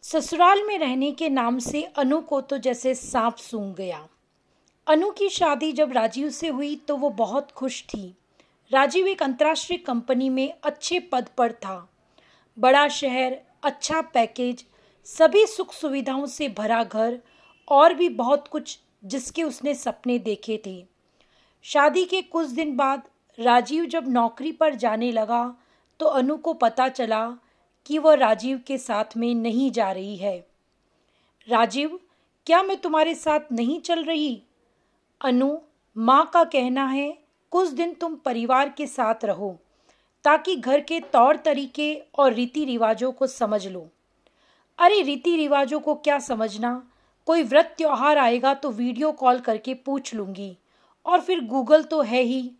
ससुराल में रहने के नाम से अनु को तो जैसे सांप सूंघ गया। अनु की शादी जब राजीव से हुई तो वो बहुत खुश थी। राजीव एक अंतर्राष्ट्रीय कंपनी में अच्छे पद पर था। बड़ा शहर, अच्छा पैकेज, सभी सुख सुविधाओं से भरा घर और भी बहुत कुछ जिसके उसने सपने देखे थे। शादी के कुछ दिन बाद राजीव जब नौकरी पर जाने लगा तो अनु को पता चला कि वह राजीव के साथ में नहीं जा रही है। राजीव, क्या मैं तुम्हारे साथ नहीं चल रही? अनु, माँ का कहना है कुछ दिन तुम परिवार के साथ रहो ताकि घर के तौर तरीके और रीति रिवाजों को समझ लो। अरे रीति रिवाजों को क्या समझना, कोई व्रत त्योहार आएगा तो वीडियो कॉल करके पूछ लूंगी, और फिर गूगल तो है ही।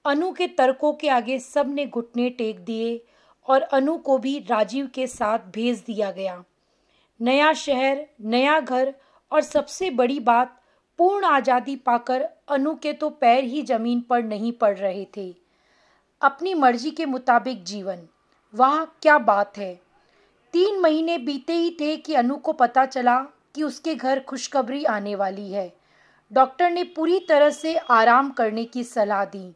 अनु के तर्कों के आगे सब ने घुटने टेक दिए और अनु को भी राजीव के साथ भेज दिया गया। नया शहर, नया घर और सबसे बड़ी बात, पूर्ण आज़ादी पाकर अनु के तो पैर ही जमीन पर नहीं पड़ रहे थे। अपनी मर्जी के मुताबिक जीवन, वाह क्या बात है। 3 महीने बीते ही थे कि अनु को पता चला कि उसके घर खुशखबरी आने वाली है। डॉक्टर ने पूरी तरह से आराम करने की सलाह दी।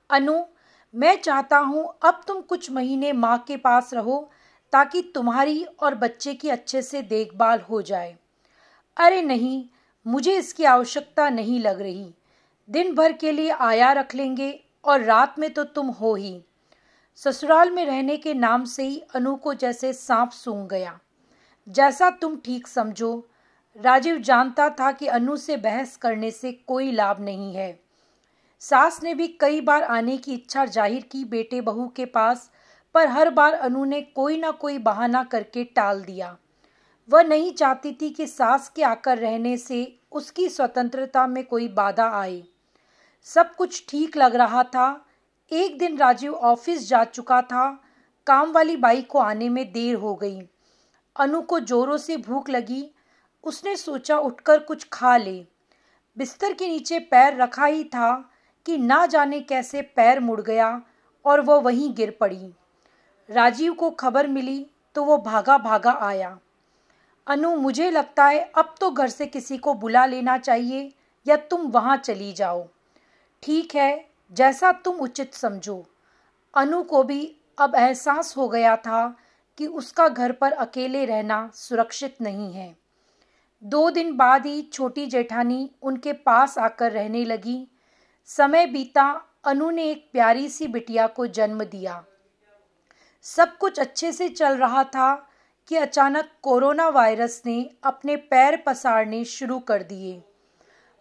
अनु, मैं चाहता हूँ अब तुम कुछ महीने माँ के पास रहो ताकि तुम्हारी और बच्चे की अच्छे से देखभाल हो जाए। अरे नहीं, मुझे इसकी आवश्यकता नहीं लग रही। दिन भर के लिए आया रख लेंगे और रात में तो तुम हो ही। ससुराल में रहने के नाम से ही अनु को जैसे सांप सूंघ गया। जैसा तुम ठीक समझो। राजीव जानता था कि अनु से बहस करने से कोई लाभ नहीं है। सास ने भी कई बार आने की इच्छा जाहिर की बेटे बहू के पास, पर हर बार अनु ने कोई ना कोई बहाना करके टाल दिया। वह नहीं चाहती थी कि सास के आकर रहने से उसकी स्वतंत्रता में कोई बाधा आए। सब कुछ ठीक लग रहा था। एक दिन राजीव ऑफिस जा चुका था। काम वाली बाई को आने में देर हो गई। अनु को जोरों से भूख लगी। उसने सोचा उठकर कुछ खा ले। बिस्तर के नीचे पैर रखा ही था कि ना जाने कैसे पैर मुड़ गया और वह वहीं गिर पड़ी। राजीव को खबर मिली तो वो भागा भागा आया। अनु, मुझे लगता है अब तो घर से किसी को बुला लेना चाहिए या तुम वहाँ चली जाओ। ठीक है, जैसा तुम उचित समझो। अनु को भी अब एहसास हो गया था कि उसका घर पर अकेले रहना सुरक्षित नहीं है। 2 दिन बाद ही छोटी जेठानी उनके पास आकर रहने लगी। समय बीता, अनु ने एक प्यारी सी बिटिया को जन्म दिया। सब कुछ अच्छे से चल रहा था कि अचानक कोरोना वायरस ने अपने पैर पसारने शुरू कर दिए।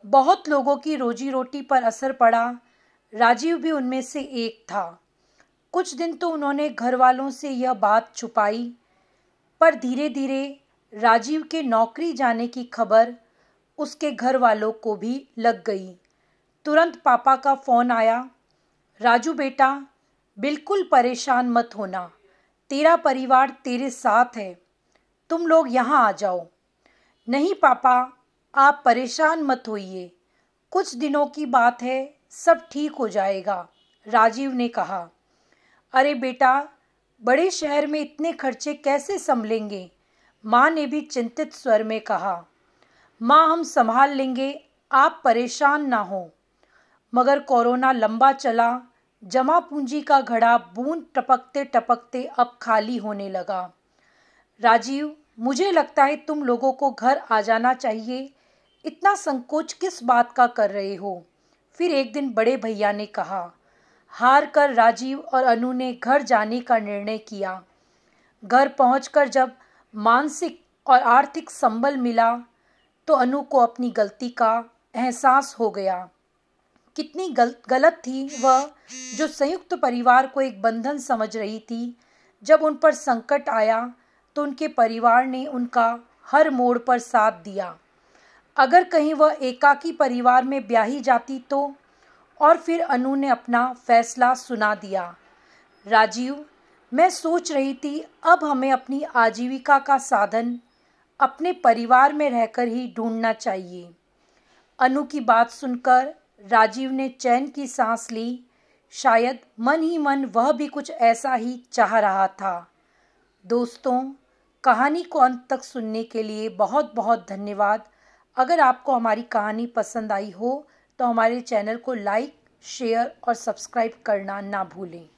बहुत लोगों की रोजी रोटी पर असर पड़ा। राजीव भी उनमें से एक था। कुछ दिन तो उन्होंने घर वालों से यह बात छुपाई, पर धीरे धीरे राजीव के नौकरी जाने की खबर उसके घर वालों को भी लग गई। तुरंत पापा का फ़ोन आया। राजू बेटा, बिल्कुल परेशान मत होना, तेरा परिवार तेरे साथ है, तुम लोग यहाँ आ जाओ। नहीं पापा, आप परेशान मत होइए, कुछ दिनों की बात है, सब ठीक हो जाएगा, राजीव ने कहा। अरे बेटा, बड़े शहर में इतने खर्चे कैसे संभलेंगे? माँ ने भी चिंतित स्वर में कहा। माँ, हम संभाल लेंगे, आप परेशान ना हो। मगर कोरोना लंबा चला। जमा पूंजी का घड़ा बूंद टपकते टपकते अब खाली होने लगा। राजीव, मुझे लगता है तुम लोगों को घर आ जाना चाहिए। इतना संकोच किस बात का कर रहे हो? फिर एक दिन बड़े भैया ने कहा। हार कर राजीव और अनु ने घर जाने का निर्णय किया। घर पहुंचकर जब मानसिक और आर्थिक संबल मिला तो अनु को अपनी गलती का एहसास हो गया। कितनी गलत थी वह, जो संयुक्त परिवार को एक बंधन समझ रही थी। जब उन पर संकट आया तो उनके परिवार ने उनका हर मोड़ पर साथ दिया। अगर कहीं वह एकाकी परिवार में ब्याही जाती तो? और फिर अनु ने अपना फैसला सुना दिया। राजीव, मैं सोच रही थी अब हमें अपनी आजीविका का साधन अपने परिवार में रहकर ही ढूंढना चाहिए। अनु की बात सुनकर राजीव ने चैन की सांस ली। शायद मन ही मन वह भी कुछ ऐसा ही चाह रहा था। दोस्तों, कहानी को अंत तक सुनने के लिए बहुत बहुत धन्यवाद। अगर आपको हमारी कहानी पसंद आई हो तो हमारे चैनल को लाइक, शेयर और सब्सक्राइब करना ना भूलें।